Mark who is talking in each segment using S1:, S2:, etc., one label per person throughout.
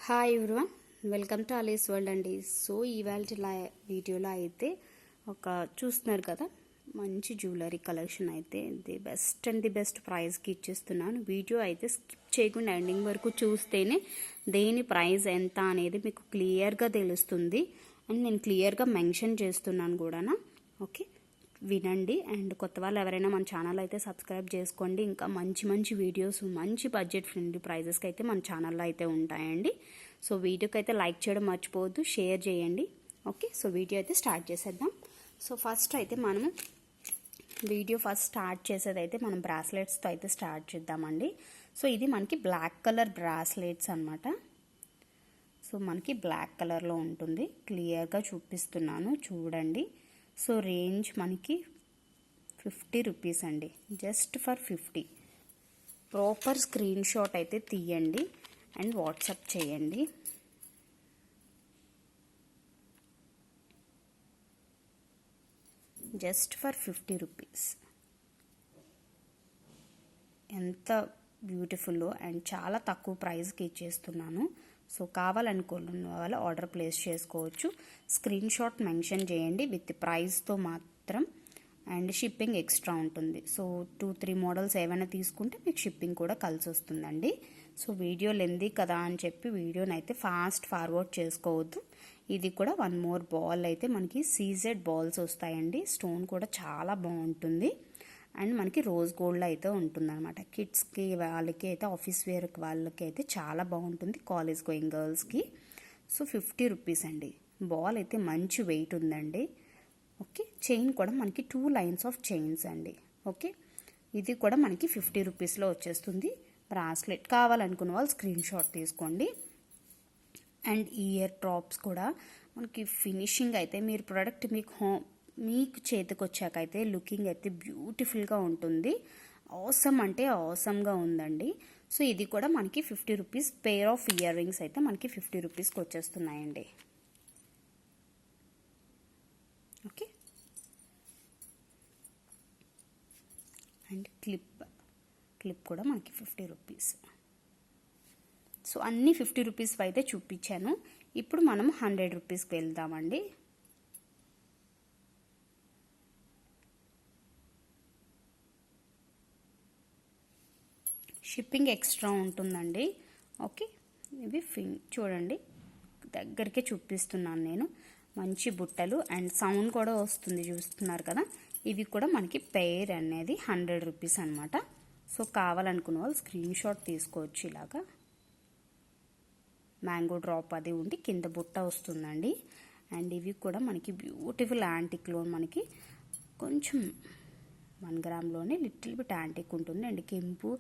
S1: Hi everyone, welcome to Ali's world అండి. So ఇవాళ వీడియోలో అయితే చూస్తున్నారు కదా, మంచి జ్యువెలరీ కలెక్షన్ అయితే ది బెస్ట్ ప్రైస్కి ఇచ్చేస్తున్నాను. వీడియో అయితే స్కిప్ చేయకుండా ఎండింగ్ వరకు చూస్తేనే దేని ప్రైస్ ఎంత అనేది మీకు క్లియర్గా తెలుస్తుంది. అండ్ నేను క్లియర్గా మెన్షన్ చేస్తున్నాను కూడా. ఓకే, వినండి. అండ్ కొత్త వాళ్ళు ఎవరైనా మన ఛానల్ అయితే సబ్స్క్రైబ్ చేసుకోండి. ఇంకా మంచి వీడియోస్, మంచి బడ్జెట్ ఫ్రెండ్లీ ప్రైజెస్కి అయితే మన ఛానల్లో అయితే ఉంటాయండి. సో వీడియోకి అయితే లైక్ చేయడం మర్చిపోవద్దు, షేర్ చేయండి. ఓకే, సో వీడియో అయితే స్టార్ట్ చేసేద్దాం. సో ఫస్ట్ అయితే మనము స్టార్ట్ చేసేది అయితే మనం బ్రాస్లెట్స్తో అయితే స్టార్ట్ చేద్దామండి. సో ఇది మనకి బ్లాక్ కలర్ బ్రాస్లెట్స్ అనమాట. సో మనకి బ్లాక్ కలర్లో ఉంటుంది, క్లియర్గా చూపిస్తున్నాను చూడండి. సో రేంజ్ మనకి 50 రూపీస్ అండి, just for 50. Proper screen shot అయితే తీయండి అండ్ వాట్సాప్ చేయండి. Just for 50 rupees. ఎంత బ్యూటిఫుల్ అండ్ చాలా తక్కువ ప్రైస్కి ఇచ్చేస్తున్నాను. సో కావాలనుకున్న వాళ్ళు ఆర్డర్ ప్లేస్ చేసుకోవచ్చు. స్క్రీన్ షాట్ మెన్షన్ చేయండి విత్ ప్రైస్తో మాత్రం. అండ్ షిప్పింగ్ ఎక్స్ట్రా ఉంటుంది. సో 2-3 మోడల్స్ ఏమైనా తీసుకుంటే మీకు షిప్పింగ్ కూడా కలిసి వస్తుందండి. సో వీడియో లెందీ కదా అని చెప్పి వీడియోని అయితే ఫాస్ట్ ఫార్వర్డ్ చేసుకోవద్దు. ఇది కూడా 1 మోర్ బాల్ అయితే మనకి సీజెడ్ బాల్స్ వస్తాయండి. స్టోన్ కూడా చాలా బాగుంటుంది. అండ్ మనకి రోజ్ గోల్డ్ అయితే ఉంటుంది అనమాట. కిడ్స్కి వాళ్ళకి అయితే ఆఫీస్ వేర్ వాళ్ళకి అయితే చాలా బాగుంటుంది, కాలేజ్ గోయింగ్ గర్ల్స్కి. సో 50 రూపీస్ అండి. బాల్ అయితే మంచి వెయిట్ ఉందండి. ఓకే, చైన్ కూడా మనకి 2 లైన్స్ ఆఫ్ చైన్స్ అండి. ఓకే, ఇది కూడా మనకి 50 రూపీస్లో వచ్చేస్తుంది. బ్రాస్లెట్ కావాలనుకున్న వాళ్ళు స్క్రీన్ షాట్ తీసుకోండి. అండ్ ఇయర్ డ్రాప్స్ కూడా మనకి ఫినిషింగ్ అయితే మీరు ప్రోడక్ట్ మీకు చేతికి వచ్చాకైతే లుకింగ్ అయితే బ్యూటిఫుల్గా ఉంటుంది. ఆసమ్ అంటే ఆసమ్గా ఉందండి. సో ఇది కూడా మనకి 50 rupees. Pair of ear rings అయితే మనకి 50 రూపీస్కి వచ్చేస్తున్నాయండి. ఓకే, అండ్ క్లిప్ కూడా మనకి 50 రూపీస్. సో అన్ని 50 రూపీస్ అయితే చూపించాను. ఇప్పుడు మనం 100 రూపీస్కి వెళ్దామండి. షిప్పింగ్ ఎక్స్ట్రా ఉంటుందండి. ఓకే, ఇవి చూడండి, దగ్గరికే చూపిస్తున్నాను నేను. మంచి బుట్టలు అండ్ సౌండ్ కూడా వస్తుంది, చూస్తున్నారు కదా. ఇవి కూడా మనకి పెయిర్ అనేది 100 రూపీస్ అనమాట. సో కావాలనుకున్న వాళ్ళు స్క్రీన్ షాట్ తీసుకోవచ్చు. ఇలాగా మ్యాంగో డ్రాప్ అది ఉండి కింద బుట్ట వస్తుందండి. అండ్ ఇవి కూడా మనకి బ్యూటిఫుల్ యాంటిక్లో మనకి కొంచెం 1 గ్రామ్లోనే లిటిల్ బిట్ యాంటిక్ ఉంటుంది. అండ్ కెంపు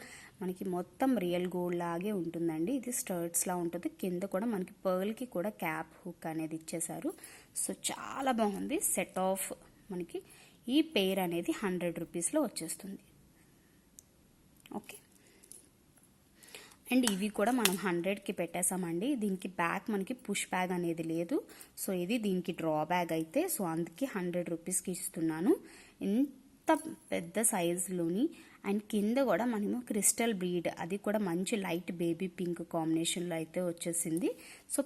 S1: మనకి మొత్తం రియల్ గోల్డ్ లాగే ఉంటుందండి. ఇది స్టర్ట్స్లా ఉంటుంది. కింద కూడా మనకి పర్ల్కి కూడా క్యాప్ హుక్ అనేది ఇచ్చేసారు. సో చాలా బాగుంది. సెట్ ఆఫ్ మనకి ఈ పేర్ అనేది 100 రూపీస్లో వచ్చేస్తుంది. ఓకే, అండ్ ఇవి కూడా మనం 100కి పెట్టేసామండి. దీనికి బ్యాగ్ మనకి పుష్ బ్యాగ్ అనేది లేదు. సో ఇది దీనికి డ్రా బ్యాగ్ అయితే. సో అందుకే 100 రూపీస్కి ఇస్తున్నాను. ఇంత పెద్ద సైజులోని. అండ్ కింద కూడా మనము క్రిస్టల్ బ్రీడ్, అది కూడా మంచి లైట్ బేబీ పింక్ కాంబినేషన్లో అయితే వచ్చేసింది. సో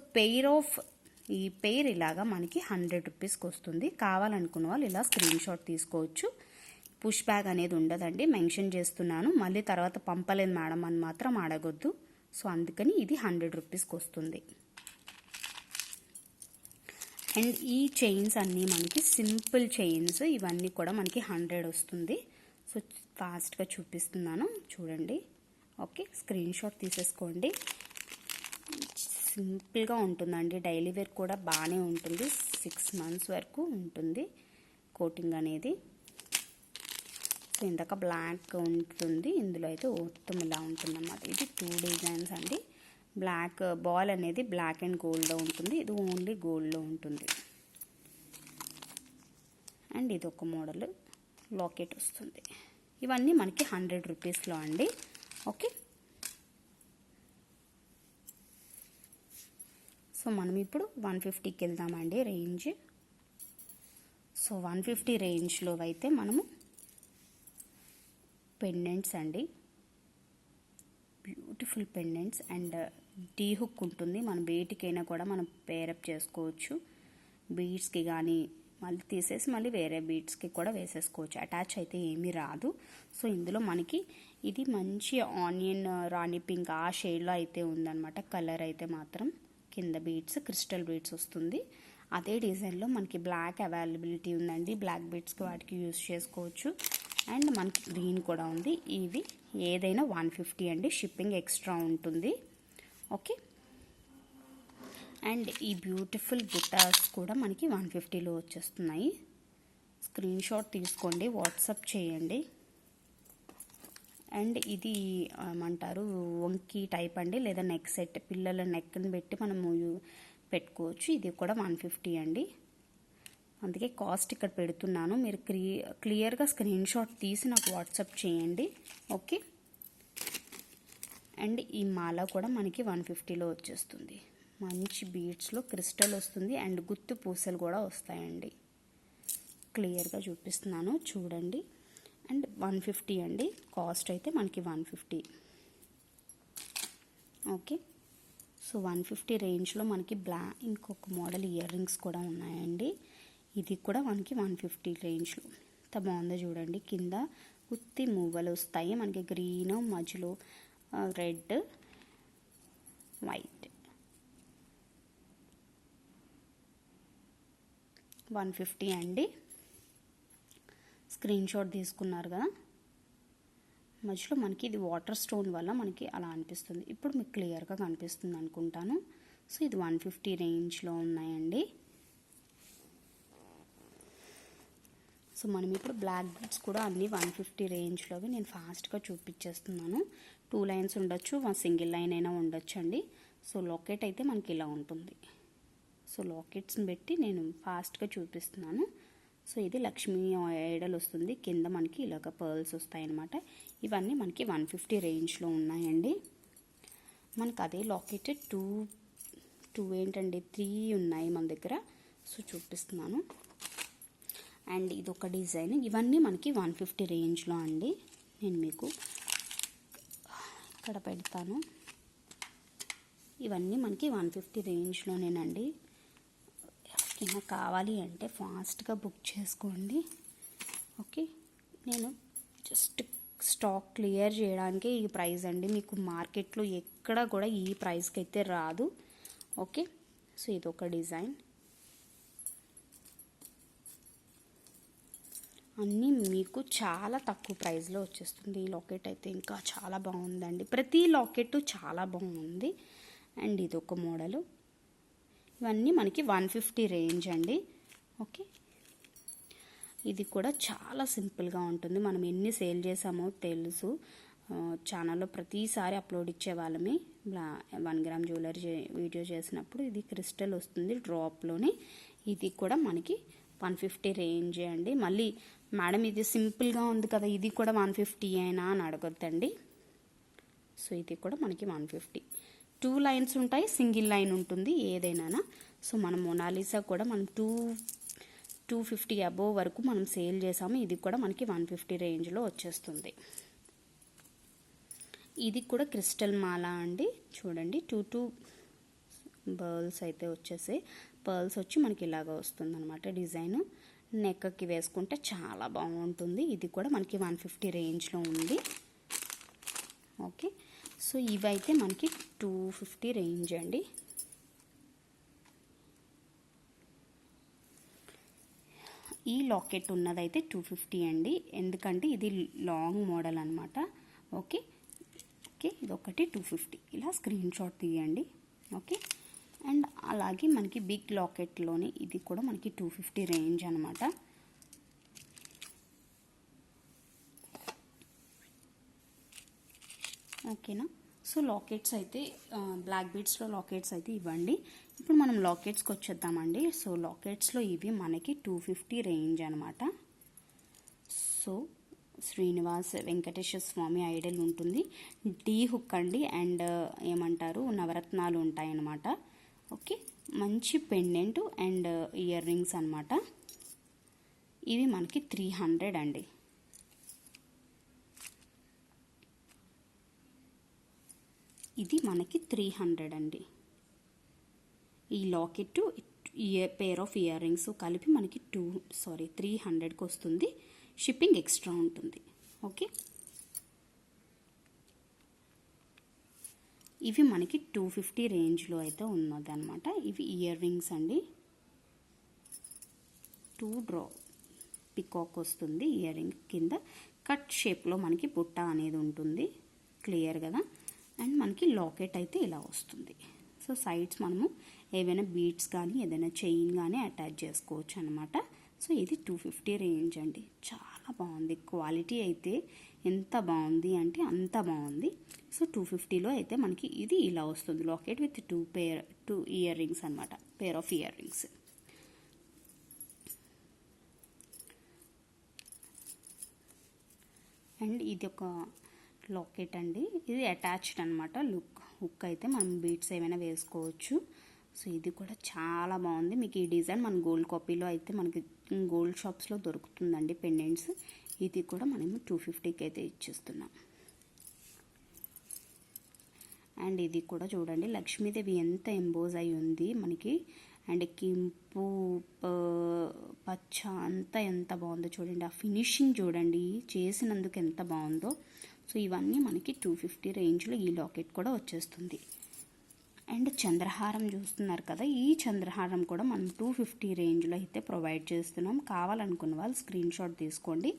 S1: ఈ పెయిర్ ఇలాగా మనకి 100 రూపీస్కి వస్తుంది. కావాలనుకున్న వాళ్ళు ఇలా స్క్రీన్ షాట్ తీసుకోవచ్చు. పుష్ బ్యాగ్ అనేది ఉండదండి, మెన్షన్ చేస్తున్నాను. మళ్ళీ తర్వాత పంపలేదు మేడం అని మాత్రం అడగొద్దు. సో అందుకని ఇది 100 రూపీస్కి వస్తుంది. అండ్ ఈ చైన్స్ అన్నీ మనకి సింపుల్ చైన్స్, ఇవన్నీ కూడా మనకి 100 వస్తుంది. సో ఫాస్ట్గా చూపిస్తున్నాను చూడండి. ఓకే, స్క్రీన్ షాట్ తీసేసుకోండి. సింపుల్గా ఉంటుందండి. డైలీ వేర్ కూడా బాగానే ఉంటుంది. 6 మంత్స్ వరకు ఉంటుంది కోటింగ్ అనేది. సో ఇందాక బ్లాక్ ఉంటుంది, ఇందులో అయితే మొత్తం ఇలా ఉంటుంది అన్నమాట. ఇది 2 డిజైన్స్ అండి. బ్లాక్ బాల్ అనేది బ్లాక్ అండ్ గోల్డ్లో ఉంటుంది, ఇది ఓన్లీ గోల్డ్లో ఉంటుంది. అండ్ ఇది ఒక మోడల్ లాకెట్ వస్తుంది. ఇవన్నీ మనకి 100 రూపీస్లో అండి. ఓకే, సో మనం ఇప్పుడు 150కి వెళ్దామండి రేంజ్. సో 150 రేంజ్లో అయితే మనము పెండెంట్స్ అండి, beautiful pendants and T hook ఉంటుంది, మన వేటికైనా కూడా మనం పేరప్ చేసుకోవచ్చు. బీడ్స్కి కానీ మళ్ళీ తీసేసి మళ్ళీ వేరే బీడ్స్కి కూడా వేసేసుకోవచ్చు. అటాచ్ అయితే ఏమీ రాదు. సో ఇందులో మనకి ఇది మంచి ఆనియన్ రాణి పింక్ ఆ షేడ్లో అయితే ఉందన్నమాట. కలర్ అయితే మాత్రం కింద బీడ్స్ క్రిస్టల్ బీడ్స్ వస్తుంది. అదే డిజైన్లో మనకి బ్లాక్ అవైలబిలిటీ ఉందండి. బ్లాక్ బీడ్స్కి వాటికి యూస్ చేసుకోవచ్చు. అండ్ మనకి గ్రీన్ కూడా ఉంది. ఇవి ఏదైనా 150 అండి, షిప్పింగ్ ఎక్స్ట్రా ఉంటుంది. ఓకే, అండ్ ఈ బ్యూటిఫుల్ బుటాస్ కూడా మనకి 150లో వచ్చేస్తున్నాయి. స్క్రీన్ షాట్ తీసుకోండి, వాట్సాప్ చేయండి. అండ్ ఇది ఏమంటారు వంకీ టైప్ అండి, లేదా నెక్ సెట్, పిల్లల నెక్ని పెట్టి మనము పెట్టుకోవచ్చు. ఇది కూడా 150 అండి. అందుకే కాస్ట్ ఇక్కడ పెడుతున్నాను. మీరు క్లియర్గా స్క్రీన్ షాట్ తీసి నాకు వాట్సాప్ చేయండి. ఓకే, అండ్ ఈ మాల కూడా మనకి 150లో వచ్చేస్తుంది. మంచి బీడ్స్లో క్రిస్టల్ వస్తుంది అండ్ గుత్తు పూసలు కూడా వస్తాయండి. క్లియర్గా చూపిస్తున్నాను చూడండి. అండ్ 150 అండి, కాస్ట్ అయితే మనకి 150. ఓకే, సో 150 రేంజ్లో మనకి ఇంకొక మోడల్ ఇయర్ రింగ్స్ కూడా ఉన్నాయండి. ఇది కూడా మనకి 150 రేంజ్లో. ఎంత బాగుందో చూడండి. కింద గుత్తి మూవలు వస్తాయి మనకి, గ్రీన్ మధ్యలో రెడ్ వైట్. 150 అండి. స్క్రీన్ షాట్ తీసుకున్నారు కదా. మధ్యలో మనకి ఇది వాటర్ స్టోన్ వల్ల మనకి అలా అనిపిస్తుంది. ఇప్పుడు మీకు క్లియర్గా కనిపిస్తుంది అనుకుంటాను. సో ఇది 150 రేంజ్లో ఉన్నాయండి. సో మనం ఇప్పుడు బ్లాక్ బీడ్స్ కూడా అన్నీ 150 రేంజ్లోవి నేను ఫాస్ట్గా చూపించేస్తున్నాను. 2 లైన్స్ ఉండొచ్చు, సింగిల్ లైన్ అయినా ఉండొచ్చు అండి. సో లాకెట్ అయితే మనకి ఇలా ఉంటుంది. సో లాకెట్స్ని పెట్టి నేను ఫాస్ట్గా చూపిస్తున్నాను. సో ఇది లక్ష్మీ ఐడల్ వస్తుంది, కింద మనకి ఇలాగ పర్ల్స్ వస్తాయి అన్నమాట. ఇవన్నీ మనకి 150 రేంజ్లో ఉన్నాయండి. మనకు అదే లాకెట్ 2 ఏంటండి 3 ఉన్నాయి మన దగ్గర. సో చూపిస్తున్నాను. అండ్ ఇది ఒక డిజైన్. ఇవన్నీ మనకి 150 రేంజ్లో అండి. నేను మీకు ఇక్కడ పెడతాను. ఇవన్నీ మనకి 150 రేంజ్లోనేనండి. ఎవరికైనా కావాలి అంటే ఫాస్ట్గా బుక్ చేసుకోండి. ఓకే, నేను జస్ట్ స్టాక్ క్లియర్ చేయడానికి ఈ ప్రైస్ అండి. మీకు మార్కెట్లో ఎక్కడ కూడా ఈ ప్రైస్కి అయితే రాదు. ఓకే, సో ఇదొక డిజైన్. అన్నీ మీకు చాలా తక్కువ ప్రైస్లో వచ్చేస్తుంది. ఈ లాకెట్ అయితే ఇంకా చాలా బాగుందండి. ప్రతి లాకెట్ చాలా బాగుంది. అండ్ ఇదొక మోడలు. ఇవన్నీ మనకి 150 రేంజ్ అండి. ఓకే, ఇది కూడా చాలా సింపుల్గా ఉంటుంది. మనం ఎన్ని సేల్ చేసామో తెలుసు. ఛానల్లో ప్రతిసారి అప్లోడ్ ఇచ్చే వాళ్ళమే. 1 గ్రామ్ జ్యువెలరీ వీడియో చేసినప్పుడు ఇది క్రిస్టల్ వస్తుంది డ్రాప్లోనే. ఇది కూడా మనకి 150 రేంజే అండి. మళ్ళీ మేడం ఇది సింపుల్గా ఉంది కదా, ఇది కూడా 150 అయినా అని అడగొద్దండి. సో ఇది కూడా మనకి 150. 2 లైన్స్ ఉంటాయి, సింగిల్ లైన్ ఉంటుంది ఏదైనా. సో మనం మొనాలిసా కూడా మనం 250 అబోవ్ వరకు మనం సేల్ చేసాము. ఇది కూడా మనకి 150 రేంజ్లో వచ్చేస్తుంది. ఇది కూడా క్రిస్టల్ మాల అండి. చూడండి 2 బర్ల్స్ అయితే వచ్చేసి పర్ల్స్ వచ్చి మనకి ఇలాగ వస్తుంది అనమాట డిజైన్. నెక్కి వేసుకుంటే చాలా బాగుంటుంది. ఇది కూడా మనకి 150 రేంజ్లో ఉంది. ఓకే, సో ఇవైతే మనకి 250 రేంజ్ అండి. ఈ లాకెట్ ఉన్నదైతే 250 అండి. ఎందుకంటే ఇది లాంగ్ మోడల్ అనమాట. ఓకే ఓకే, ఇదొకటి 250. ఇలా స్క్రీన్ షాట్ తీయండి. ఓకే, అండ్ అలాగే మనకి బిగ్ లాకెట్లోనే ఇది కూడా మనకి 250 రేంజ్ అనమాట. ఓకేనా. సో లాకెట్స్ అయితే బ్లాక్ బీడ్స్లో లాకెట్స్ అయితే ఇవ్వండి. ఇప్పుడు మనం లాకెట్స్కి వచ్చేద్దామండి. సో లాకెట్స్లో ఇవి మనకి 250 రేంజ్ అనమాట. సో శ్రీనివాస్ వెంకటేశ్వర స్వామి ఐడల్ ఉంటుంది. టీ హుక్ అండి. అండ్ ఏమంటారు నవరత్నాలు ఉంటాయన్నమాట. ఓకే, మంచి పెండెంట్ అండ్ ఇయర్ రింగ్స్ అనమాట. ఇవి మనకి 300 అండి. ఇది మనకి 300 అండి. ఈ locket pair of ear rings కలిపి మనకి 300కి వస్తుంది. షిప్పింగ్ ఎక్స్ట్రా ఉంటుంది. ఓకే, ఇవి మనకి 250 రేంజ్లో అయితే ఉన్నది అనమాట. ఇవి ఇయర్ రింగ్స్ అండి. 2 డ్రా పికాక్ వస్తుంది ఇయర్ రింగ్ కింద. కట్ షేప్లో మనకి బుట్ట అనేది ఉంటుంది, క్లియర్ కదా. అండ్ మనకి లాకెట్ అయితే ఇలా వస్తుంది. సో సైడ్స్ మనము ఏవైనా బీడ్స్ కానీ ఏదైనా చైన్ కానీ అటాచ్ చేసుకోవచ్చు అనమాట. సో ఇది 250 రేంజ్ అండి. చాలా బాగుంది. క్వాలిటీ అయితే ఎంత బాగుంది అంటే అంత బాగుంది. సో 250లో అయితే మనకి ఇది ఇలా వస్తుంది. లాకెట్ విత్ 2 ఇయర్ రింగ్స్ అనమాట, pair of ear rings. And ఇది ఒక లాకెట్ అండి. ఇది అటాచ్డ్ అనమాట. హుక్ అయితే మనం బీడ్స్ ఏమైనా వేసుకోవచ్చు. సో ఇది కూడా చాలా బాగుంది. మీకు ఈ డిజైన్ మన గోల్డ్ కాపీలో అయితే మనకి గోల్డ్ షాప్స్లో దొరుకుతుందండి పెండెంట్స్. ఇది కూడా మనము 250కి అయితే ఇచ్చేస్తున్నాం. అండ్ ఇది కూడా చూడండి, లక్ష్మీదేవి ఎంత ఎంబోజ్ అయి ఉంది మనకి. అండ్ కెంపు పచ్చ అంతా ఎంత బాగుందో చూడండి. ఆ ఫినిషింగ్ చూడండి, చేసినందుకు ఎంత బాగుందో. సో ఇవన్నీ మనకి 250 రేంజ్లో ఈ లాకెట్ కూడా వచ్చేస్తుంది. అండ్ చంద్రహారం చూస్తున్నారు కదా, ఈ చంద్రహారం కూడా మనం 250 రేంజ్లో అయితే ప్రొవైడ్ చేస్తున్నాం. కావాలనుకున్న వాళ్ళు స్క్రీన్ షాట్ తీసుకోండి.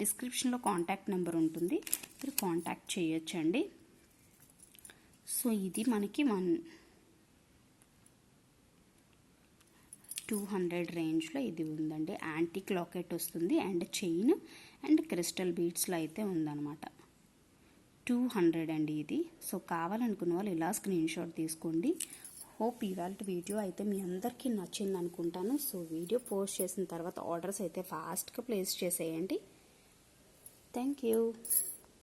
S1: డిస్క్రిప్షన్లో కాంటాక్ట్ నెంబర్ ఉంటుంది, మీరు కాంటాక్ట్ చేయొచ్చండి. సో ఇది మనకి 200 రేంజ్లో ఇది ఉందండి. యాంటిక్ లాకెట్ వస్తుంది అండ్ చైన్ అండ్ క్రిస్టల్ బీడ్స్లో అయితే ఉందన్నమాట. 200 అండి ఇది. సో కావాలనుకున్న వాళ్ళు ఇలా స్క్రీన్ షాట్ తీసుకోండి. హోప్ ఇవాళ వీడియో అయితే మీ అందరికీ నచ్చింది అనుకుంటాను. సో వీడియో పోస్ట్ చేసిన తర్వాత ఆర్డర్స్ అయితే ఫాస్ట్గా ప్లేస్ చేసేయండి. Thank you.